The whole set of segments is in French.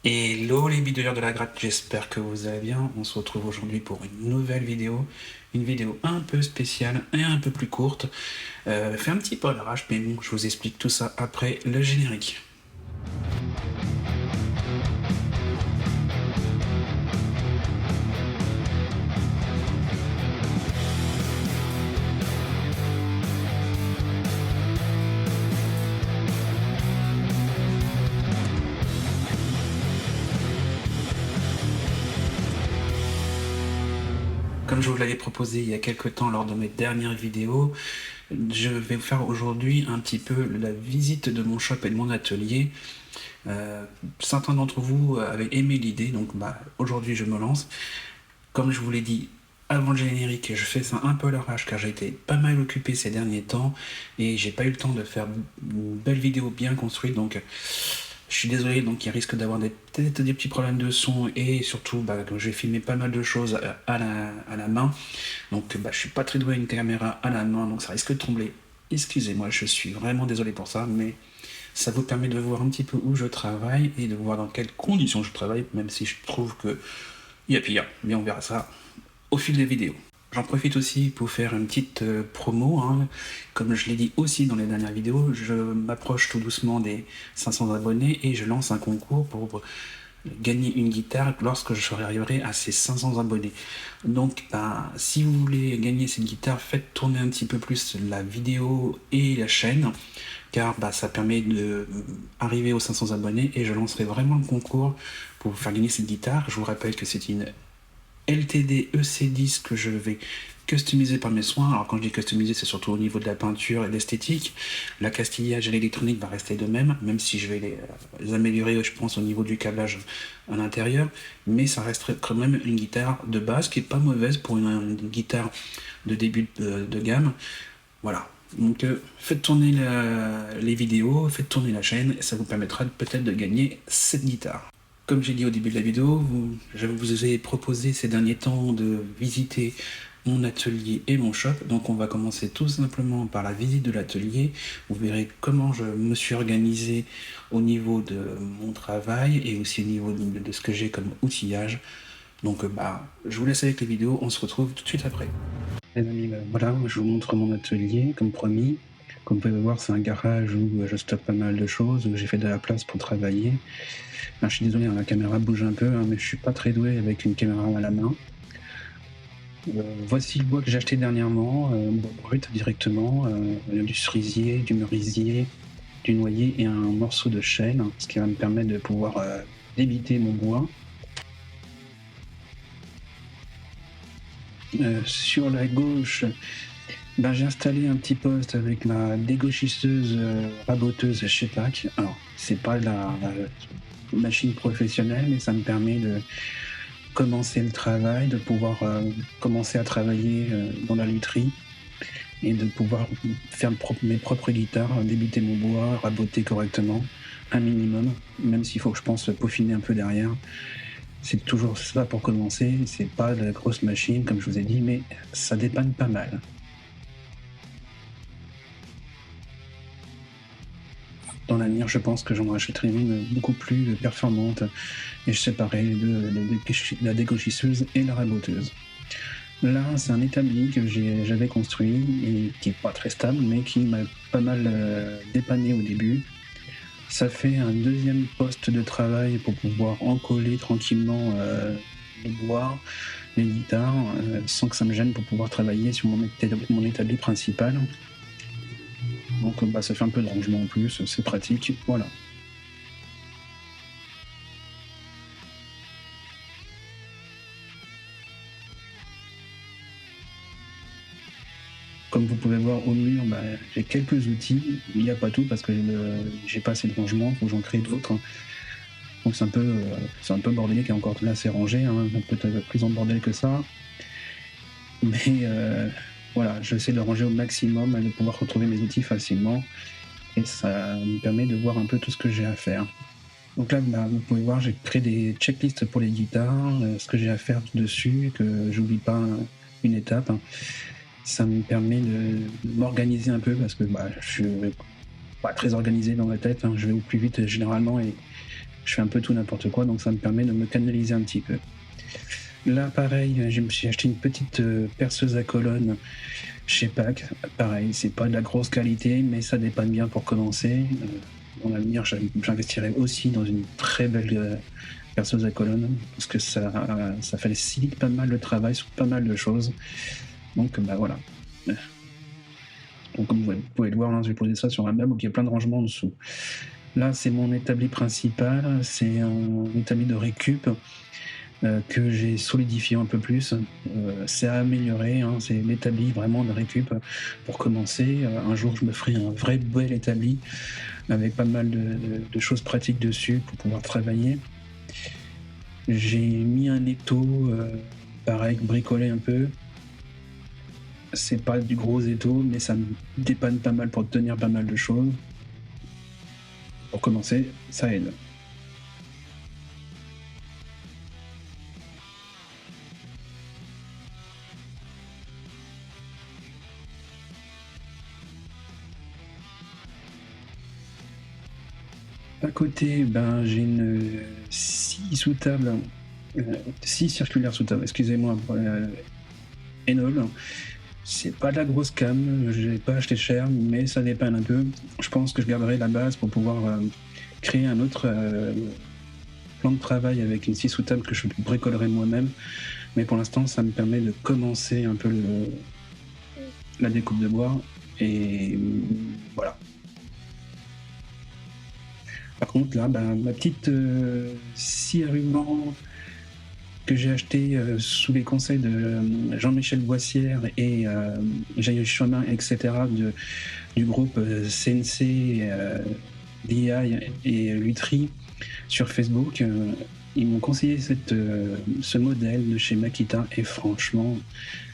Hello les bidouilleurs de la gratte, j'espère que vous allez bien. On se retrouve aujourd'hui pour une nouvelle vidéo. Une vidéo un peu spéciale et un peu plus courte. Fait un petit peu à l'arrache, mais bon, je vous explique tout ça après le générique. Comme je vous l'avais proposé il y a quelques temps lors de mes dernières vidéos, je vais vous faire aujourd'hui un petit peu la visite de mon shop et de mon atelier. Certains d'entre vous avaient aimé l'idée, donc aujourd'hui je me lance. Comme je vous l'ai dit avant le générique, je fais ça un peu à l'arrache car j'ai été pas mal occupé ces derniers temps et j'ai pas eu le temps de faire une belle vidéo bien construite, donc je suis désolé, donc il risque d'avoir peut-être des petits problèmes de son et surtout comme j'ai filmé pas mal de choses à la main, donc je suis pas très doué à une caméra à la main, donc ça risque de trembler. Excusez-moi, je suis vraiment désolé pour ça, mais ça vous permet de voir un petit peu où je travaille et de voir dans quelles conditions je travaille, même si je trouve que il y a pire, mais on verra ça au fil des vidéos. J'en profite aussi pour faire une petite promo, hein. Comme je l'ai dit aussi dans les dernières vidéos, je m'approche tout doucement des 500 abonnés et je lance un concours pour gagner une guitare lorsque je arriverai à ces 500 abonnés. Donc si vous voulez gagner cette guitare, faites tourner un petit peu plus la vidéo et la chaîne, car ça permet d'arriver aux 500 abonnés et je lancerai vraiment le concours pour vous faire gagner cette guitare. Je vous rappelle que c'est une LTD EC10 que je vais customiser par mes soins. Alors quand je dis customiser, c'est surtout au niveau de la peinture et de l'esthétique. La castillage et l'électronique va rester de même, même si je vais les améliorer, je pense, au niveau du câblage à l'intérieur. Mais ça resterait quand même une guitare de base qui est pas mauvaise pour une guitare de début de gamme. Voilà. Donc faites tourner les vidéos, faites tourner la chaîne, et ça vous permettra peut-être de gagner cette guitare. Comme j'ai dit au début de la vidéo, je vous ai proposé ces derniers temps de visiter mon atelier et mon shop. Donc on va commencer tout simplement par la visite de l'atelier. Vous verrez comment je me suis organisé au niveau de mon travail et aussi au niveau de ce que j'ai comme outillage. Donc je vous laisse avec les vidéos, on se retrouve tout de suite après. Les amis, voilà, je vous montre mon atelier comme promis. Comme vous pouvez voir, c'est un garage où je stocke pas mal de choses, où j'ai fait de la place pour travailler. Alors, je suis désolé, la caméra bouge un peu, mais je suis pas très doué avec une caméra à la main. Voici le bois que j'ai acheté dernièrement, bois brut directement, du cerisier, du merisier, du noyer et un morceau de chêne, ce qui va me permettre de pouvoir débiter mon bois. Sur la gauche, j'ai installé un petit poste avec ma dégauchisseuse raboteuse chez PAC. Alors, c'est pas la machine professionnelle, mais ça me permet de commencer le travail, de pouvoir commencer à travailler dans la lutherie et de pouvoir faire mes propres guitares, débiter mon bois, raboter correctement, un minimum, même s'il faut que je pense peaufiner un peu derrière. C'est toujours ça pour commencer, c'est pas de la grosse machine comme je vous ai dit, mais ça dépanne pas mal. Dans l'avenir, je pense que j'en rachèterai une beaucoup plus performante et je séparerai la dégauchisseuse et la raboteuse. Là, c'est un établi que j'avais construit et qui n'est pas très stable, mais qui m'a pas mal dépanné au début. Ça fait un deuxième poste de travail pour pouvoir encoller tranquillement les bois, les guitares, sans que ça me gêne pour pouvoir travailler sur mon établi principal. Donc ça fait un peu de rangement en plus, c'est pratique, voilà. Comme vous pouvez voir au mur, j'ai quelques outils, il n'y a pas tout parce que j'ai pas assez de rangement, il faut que j'en crée d'autres. Donc c'est un peu bordélique et encore là c'est rangé, peut-être plus en bordel que ça. Mais voilà, j'essaie de ranger au maximum et de pouvoir retrouver mes outils facilement. Et ça me permet de voir un peu tout ce que j'ai à faire. Donc là, vous pouvez voir, j'ai créé des checklists pour les guitares, ce que j'ai à faire dessus, que j'oublie pas une étape. Ça me permet de m'organiser un peu parce que je suis pas très organisé dans ma tête. Je vais au plus vite généralement et je fais un peu tout n'importe quoi, donc ça me permet de me canaliser un petit peu. Là, pareil, je me suis acheté une petite perceuse à colonne chez PAC. Pareil, c'est pas de la grosse qualité, mais ça dépanne bien pour commencer. Dans l'avenir, j'investirai aussi dans une très belle perceuse à colonne, parce que ça facilite pas mal le travail sur pas mal de choses. Donc, bah voilà. Donc, comme vous pouvez le voir, hein, j'ai posé ça sur un meuble où il y a plein de rangements en dessous. Là, c'est mon établi principal, c'est un établi de récup que j'ai solidifié un peu plus. C'est à améliorer, hein, c'est l'établi vraiment de récup. Pour commencer, un jour, je me ferai un vrai bel établi avec pas mal de choses pratiques dessus pour pouvoir travailler. J'ai mis un étau, pareil, bricolé un peu. C'est pas du gros étau, mais ça me dépanne pas mal pour tenir pas mal de choses. Pour commencer, ça aide. À côté, ben, j'ai une scie sous table, scie circulaire sous table, excusez-moi, Enol. C'est pas de la grosse cam, je l'ai pas acheté cher, mais ça dépanne un peu. Je pense que je garderai la base pour pouvoir créer un autre plan de travail avec une scie sous table que je bricolerai moi-même. Mais pour l'instant, ça me permet de commencer un peu la découpe de bois. Et voilà. Par contre, là, ben, ma petite scie à ruban que j'ai acheté sous les conseils de Jean-Michel Boissière et Jaïl Chemin, etc., du groupe CNC, DI et Lutry sur Facebook. Ils m'ont conseillé ce modèle de chez Makita et franchement,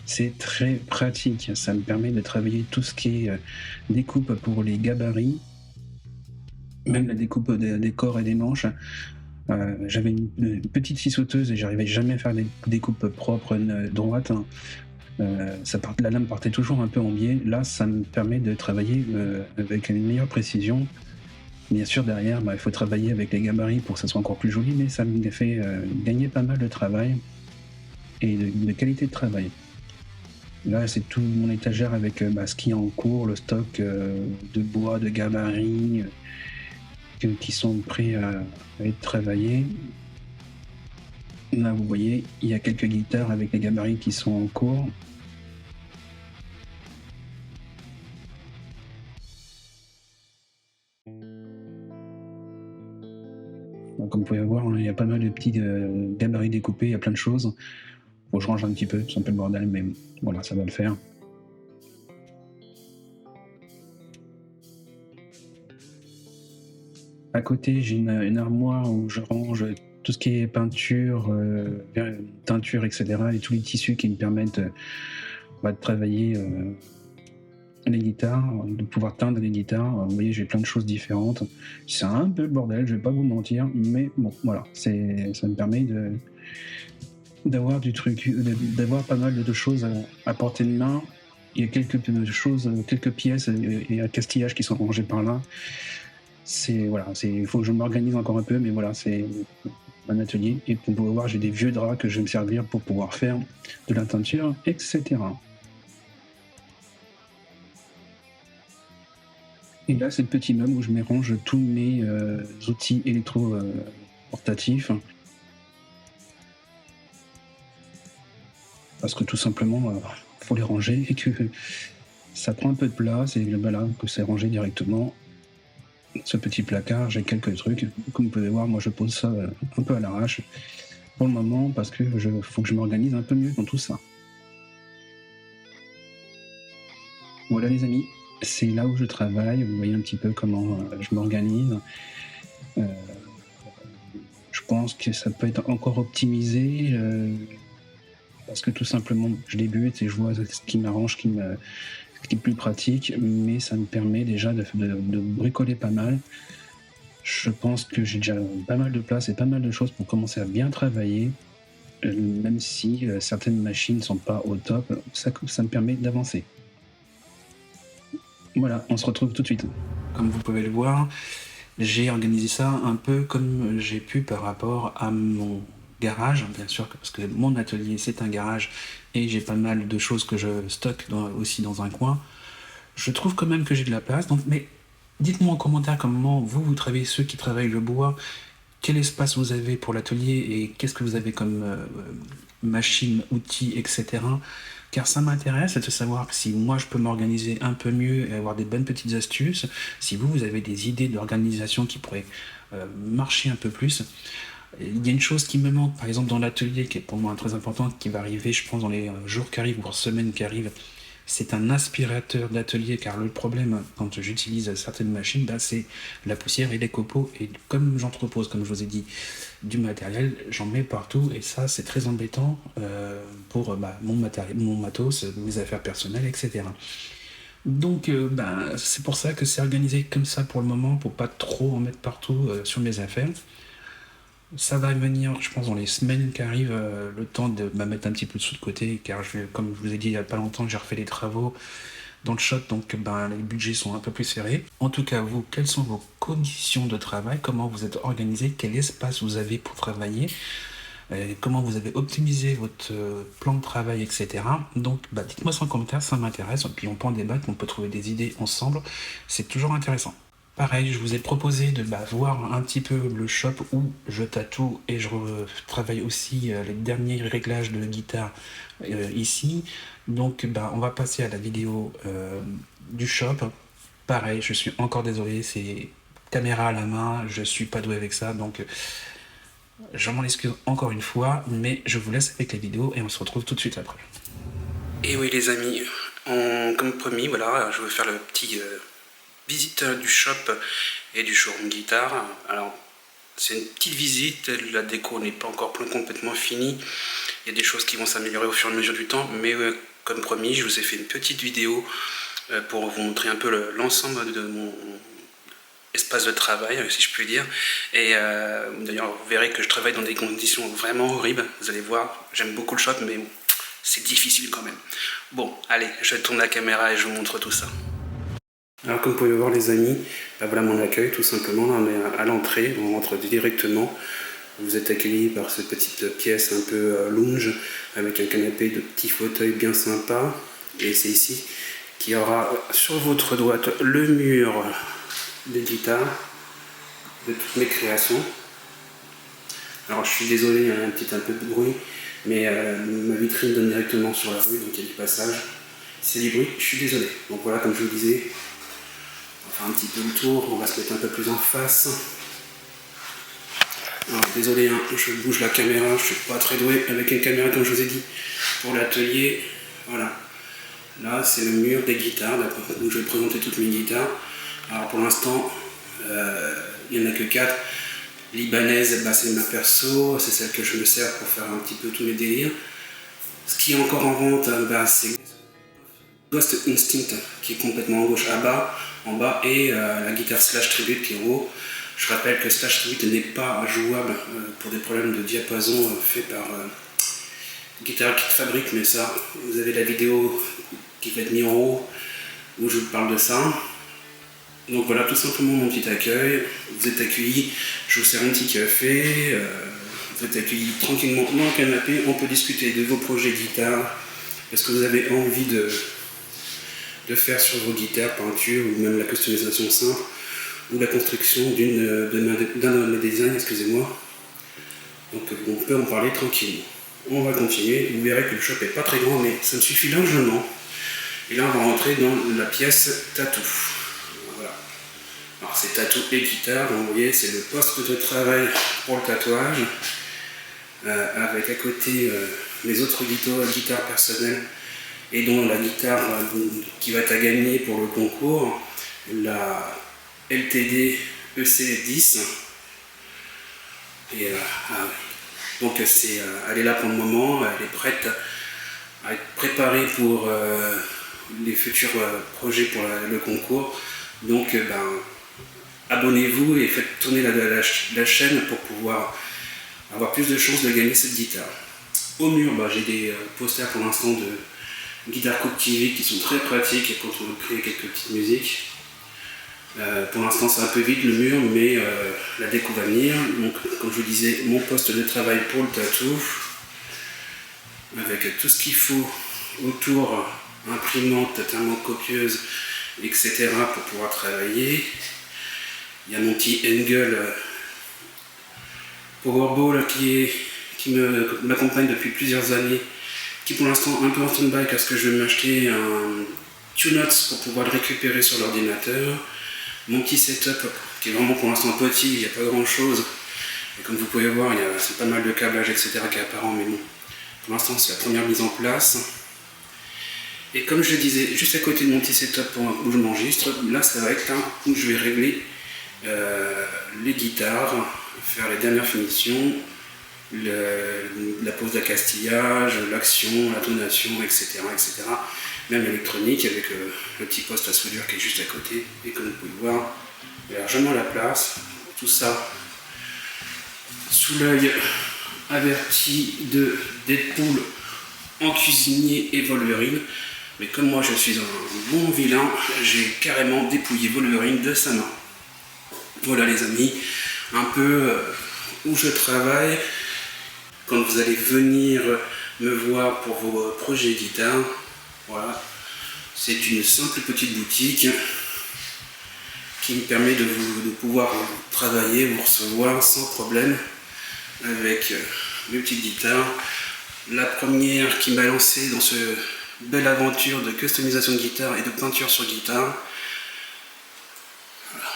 c'est très pratique. Ça me permet de travailler tout ce qui est découpe pour les gabarits, même la découpe des corps et des manches. J'avais une petite scie sauteuse et j'arrivais jamais à faire des découpes propres droites. La lame partait toujours un peu en biais. Là, ça me permet de travailler avec une meilleure précision. Bien sûr, derrière, il faut travailler avec les gabarits pour que ça soit encore plus joli, mais ça me fait gagner pas mal de travail et de qualité de travail. Là, c'est tout mon étagère avec ce qui est en cours, le stock de bois, de gabarits qui sont prêts à être travaillés. Là, vous voyez, il y a quelques guitares avec les gabarits qui sont en cours. Donc, comme vous pouvez voir, il y a pas mal de petits gabarits découpés, il y a plein de choses. Faut que je range un petit peu, c'est un peu le bordel, mais voilà, ça va le faire. À côté, j'ai une armoire où je range tout ce qui est peinture, teinture, etc. et tous les tissus qui me permettent de travailler les guitares, de pouvoir teindre les guitares. Vous voyez, j'ai plein de choses différentes. C'est un peu le bordel, je vais pas vous mentir, mais bon, voilà, ça me permet d'avoir du truc, d'avoir pas mal de choses à portée de main. Il y a quelques choses, quelques pièces et un castillage qui sont rangés par là. Il faut que je m'organise encore un peu, mais voilà, c'est un atelier. Et pour pouvoir voir, j'ai des vieux draps que je vais me servir pour pouvoir faire de la teinture, etc. Et là, c'est le petit meuble où je mélange tous mes outils électro-portatifs. Parce que tout simplement, faut les ranger et que ça prend un peu de place et voilà, que c'est rangé directement. Ce petit placard, j'ai quelques trucs. Comme vous pouvez voir, moi je pose ça un peu à l'arrache pour le moment parce que faut que je m'organise un peu mieux dans tout ça. Voilà les amis, c'est là où je travaille. Vous voyez un petit peu comment je m'organise. Je pense que ça peut être encore optimisé parce que tout simplement je débute et je vois ce qui m'arrange, ce qui est plus pratique, mais ça me permet déjà de bricoler pas mal. Je pense que j'ai déjà pas mal de place et pas mal de choses pour commencer à bien travailler, même si certaines machines ne sont pas au top, ça me permet d'avancer. Voilà, on se retrouve tout de suite. Comme vous pouvez le voir, J'ai organisé ça un peu comme j'ai pu par rapport à mon garage, bien sûr, parce que mon atelier c'est un garage et j'ai pas mal de choses que je stocke aussi dans un coin. Je trouve quand même que j'ai de la place, donc, mais dites-moi en commentaire comment vous travaillez, ceux qui travaillent le bois, quel espace vous avez pour l'atelier et qu'est-ce que vous avez comme machines, outils, etc. Car ça m'intéresse de savoir si moi je peux m'organiser un peu mieux et avoir des bonnes petites astuces, si vous avez des idées d'organisation qui pourraient marcher un peu plus. Il y a une chose qui me manque, par exemple dans l'atelier, qui est pour moi très importante, qui va arriver, je pense, dans les jours qui arrivent, voire semaines qui arrivent, c'est un aspirateur d'atelier, car le problème quand j'utilise certaines machines, bah, c'est la poussière et les copeaux. Et comme j'entrepose, comme je vous ai dit, du matériel, j'en mets partout et ça c'est très embêtant pour mon matériel, mon matos, mes affaires personnelles, etc. Donc c'est pour ça que c'est organisé comme ça pour le moment, pour pas trop en mettre partout sur mes affaires. Ça va venir, je pense, dans les semaines qui arrivent, le temps de mettre un petit peu de sous de côté, car comme je vous ai dit il n'y a pas longtemps, j'ai refait des travaux dans le shop, donc les budgets sont un peu plus serrés. En tout cas, vous, quelles sont vos conditions de travail? Comment vous êtes organisé? Quel espace vous avez pour travailler? Comment vous avez optimisé votre plan de travail, etc. Donc, dites-moi ça en commentaire, ça m'intéresse, puis on peut en débattre, on peut trouver des idées ensemble, c'est toujours intéressant. Pareil, je vous ai proposé de voir un petit peu le shop où je tatoue et je travaille aussi les derniers réglages de guitare ici. Donc on va passer à la vidéo du shop. Pareil, je suis encore désolé, c'est caméra à la main, je suis pas doué avec ça, donc je m'en excuse encore une fois, mais je vous laisse avec la vidéo et on se retrouve tout de suite après. Et oui les amis, comme promis, voilà, je vais faire le petit visite du shop et du showroom guitare. Alors c'est une petite visite, la déco n'est pas encore complètement finie, il y a des choses qui vont s'améliorer au fur et à mesure du temps, mais comme promis, je vous ai fait une petite vidéo pour vous montrer un peu l'ensemble de mon espace de travail, si je puis dire. Et d'ailleurs, vous verrez que je travaille dans des conditions vraiment horribles. Vous allez voir, j'aime beaucoup le shop, mais c'est difficile quand même. Bon, allez, je tourne la caméra et je vous montre tout ça. Alors comme vous pouvez voir les amis, voilà mon accueil tout simplement. Là, on est à l'entrée, on rentre directement. Vous êtes accueillis par cette petite pièce un peu lounge avec un canapé de petits fauteuils bien sympa. Et c'est ici qu'il y aura sur votre droite le mur des guitares de toutes mes créations. Alors je suis désolé, il y a un peu de bruit, mais ma vitrine donne directement sur la rue, donc il y a du passage. C'est du bruit, je suis désolé. Donc voilà, comme je vous disais, on va faire un petit peu le tour, on va se mettre un peu plus en face. Alors désolé, hein, je bouge la caméra, je suis pas très doué avec une caméra comme je vous ai dit pour l'atelier. Voilà, là c'est le mur des guitares, où je vais présenter toutes mes guitares. Alors pour l'instant, il n'y en a que 4. Libanaise, c'est ma perso, c'est celle que je me sers pour faire un petit peu tous mes délires. Ce qui est encore en vente, c'est Ghost Instinct qui est complètement en gauche en bas et la guitare Slash Tribute qui est en haut. Je rappelle que Slash Tribute n'est pas jouable pour des problèmes de diapason faits par Guitar Kit Fabric, mais ça, vous avez la vidéo qui va être mise en haut où je vous parle de ça. Donc voilà tout simplement mon petit accueil. Vous êtes accueillis, je vous sers un petit café, vous êtes accueillis tranquillement dans le canapé, on peut discuter de vos projets guitare, parce que vous avez envie de faire sur vos guitares, peinture ou même la customisation simple, ou la construction d'un de mes designs, excusez-moi. Donc on peut en parler tranquillement. On va continuer, vous verrez que le shop n'est pas très grand, mais ça me suffit largement. Et là on va rentrer dans la pièce tatou. Voilà. Alors c'est tatou et guitare, donc vous voyez c'est le poste de travail pour le tatouage, avec à côté les autres guitares personnelles, et dont la guitare qui va être à gagner pour le concours, la LTD EC10. Et donc elle est là pour le moment, elle est prête à être préparée pour les futurs projets pour le concours. Donc abonnez-vous et faites tourner la chaîne pour pouvoir avoir plus de chances de gagner cette guitare. Au mur, j'ai des posters pour l'instant de Guitar Cook TV qui sont très pratiques et quand on veut créer quelques petites musiques. Pour l'instant c'est un peu vide le mur, mais la déco va venir. Donc comme je vous disais, mon poste de travail pour le tatou, avec tout ce qu'il faut autour, imprimante, thermocopieuse, etc. pour pouvoir travailler. Il y a mon petit Engel Powerball qui m'accompagne depuis plusieurs années, qui pour l'instant un peu en stand-by parce que je vais m'acheter un TuneOps pour pouvoir le récupérer sur l'ordinateur. Mon petit setup qui est vraiment pour l'instant petit, il n'y a pas grand chose. Et comme vous pouvez voir, il y a pas mal de câblage, etc. qui est apparent, mais bon, pour l'instant c'est la première mise en place. Et comme je le disais, juste à côté de mon petit setup où je m'enregistre, là ça va être là où je vais régler les guitares, faire les dernières finitions, la pose d'accastillage, l'action, la tonation, etc., etc. Même l'électronique avec le petit poste à soudure qui est juste à côté. Et comme vous pouvez le voir, il y a largement la place. Tout ça sous l'œil averti de Deadpool en cuisinier et Wolverine. Mais comme moi je suis un bon vilain, j'ai carrément dépouillé Wolverine de sa main. Voilà les amis, un peu où je travaille. Quand vous allez venir me voir pour vos projets guitare, voilà, c'est une simple petite boutique qui me permet de pouvoir travailler, vous recevoir sans problème avec mes petites guitares. La première qui m'a lancé dans cette belle aventure de customisation de guitare et de peinture sur guitare. Voilà.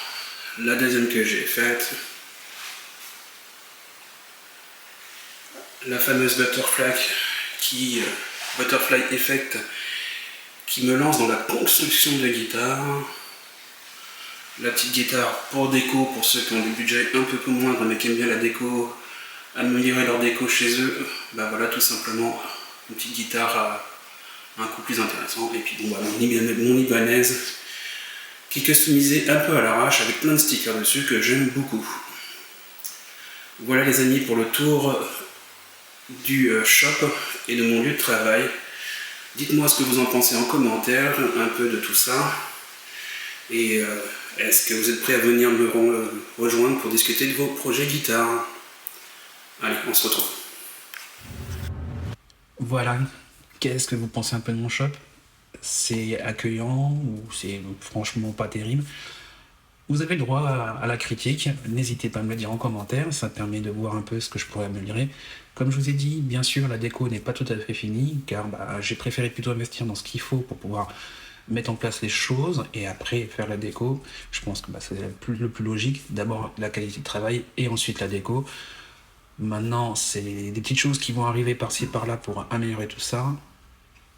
La deuxième que j'ai faite, la fameuse Butterfly Butterfly Effect qui me lance dans la construction de guitare. La petite guitare pour déco, pour ceux qui ont du budget un peu plus moindre mais qui aiment bien la déco, améliorer leur déco chez eux, bah voilà, tout simplement une petite guitare à un coût plus intéressant. Et puis bon, bah, mon Ibanaise qui est customisé un peu à l'arrache avec plein de stickers dessus que j'aime beaucoup. Voilà les amis pour le tour du shop et de mon lieu de travail. Dites-moi ce que vous en pensez en commentaire, un peu de tout ça. Et est-ce que vous êtes prêts à venir me rejoindre pour discuter de vos projets guitare? Allez, on se retrouve. Voilà, qu'est-ce que vous pensez un peu de mon shop? C'est accueillant ou c'est franchement pas terrible? Vous avez le droit à la critique, n'hésitez pas à me le dire en commentaire, ça permet de voir un peu ce que je pourrais améliorer. Comme je vous ai dit, bien sûr, la déco n'est pas tout à fait finie, car j'ai préféré plutôt investir dans ce qu'il faut pour pouvoir mettre en place les choses et après faire la déco. Je pense que c'est le plus logique. D'abord la qualité de travail et ensuite la déco. Maintenant, c'est des petites choses qui vont arriver par-ci par-là pour améliorer tout ça.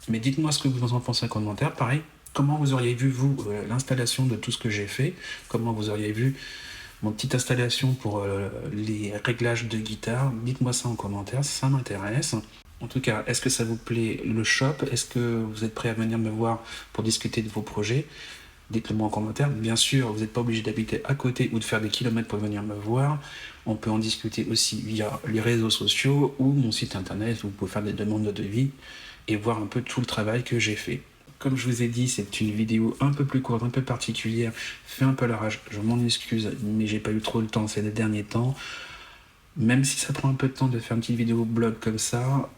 Mais dites-moi ce que vous en pensez en commentaire. Pareil, comment vous auriez vu, vous, l'installation de tout ce que j'ai fait? Comment vous auriez vu mon petite installation pour les réglages de guitare? Dites-moi ça en commentaire, ça m'intéresse. En tout cas, est-ce que ça vous plaît le shop? Est-ce que vous êtes prêt à venir me voir pour discuter de vos projets? Dites-le moi en commentaire. Bien sûr, vous n'êtes pas obligé d'habiter à côté ou de faire des kilomètres pour venir me voir. On peut en discuter aussi via les réseaux sociaux ou mon site internet où vous pouvez faire des demandes de devis et voir un peu tout le travail que j'ai fait. Comme je vous ai dit, c'est une vidéo un peu plus courte, un peu particulière, fait un peu à l'arrache. Je m'en excuse, mais j'ai pas eu trop le temps ces derniers temps. Même si ça prend un peu de temps de faire une petite vidéo blog comme ça,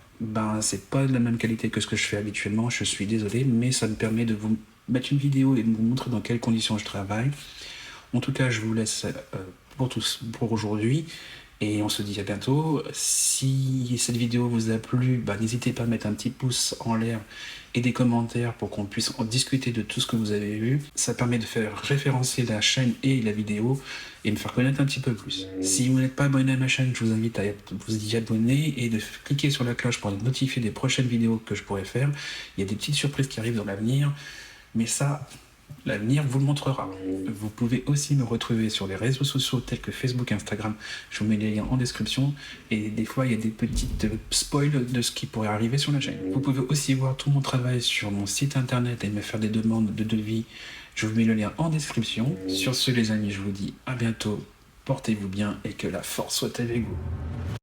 c'est pas de la même qualité que ce que je fais habituellement, je suis désolé, mais ça me permet de vous mettre une vidéo et de vous montrer dans quelles conditions je travaille. En tout cas, je vous laisse pour aujourd'hui et on se dit à bientôt. Si cette vidéo vous a plu, n'hésitez pas à mettre un petit pouce en l'air et des commentaires pour qu'on puisse en discuter de tout ce que vous avez vu. Ça permet de faire référencer la chaîne et la vidéo et me faire connaître un petit peu plus. Si vous n'êtes pas abonné à ma chaîne, je vous invite à vous y abonner et de cliquer sur la cloche pour être notifié des prochaines vidéos que je pourrai faire. Il y a des petites surprises qui arrivent dans l'avenir, mais ça, l'avenir vous le montrera. Vous pouvez aussi me retrouver sur les réseaux sociaux tels que Facebook, Instagram. Je vous mets les liens en description. Et des fois, il y a des petites spoils de ce qui pourrait arriver sur la chaîne. Vous pouvez aussi voir tout mon travail sur mon site internet et me faire des demandes de devis. Je vous mets le lien en description. Sur ce, les amis, je vous dis à bientôt. Portez-vous bien et que la force soit avec vous.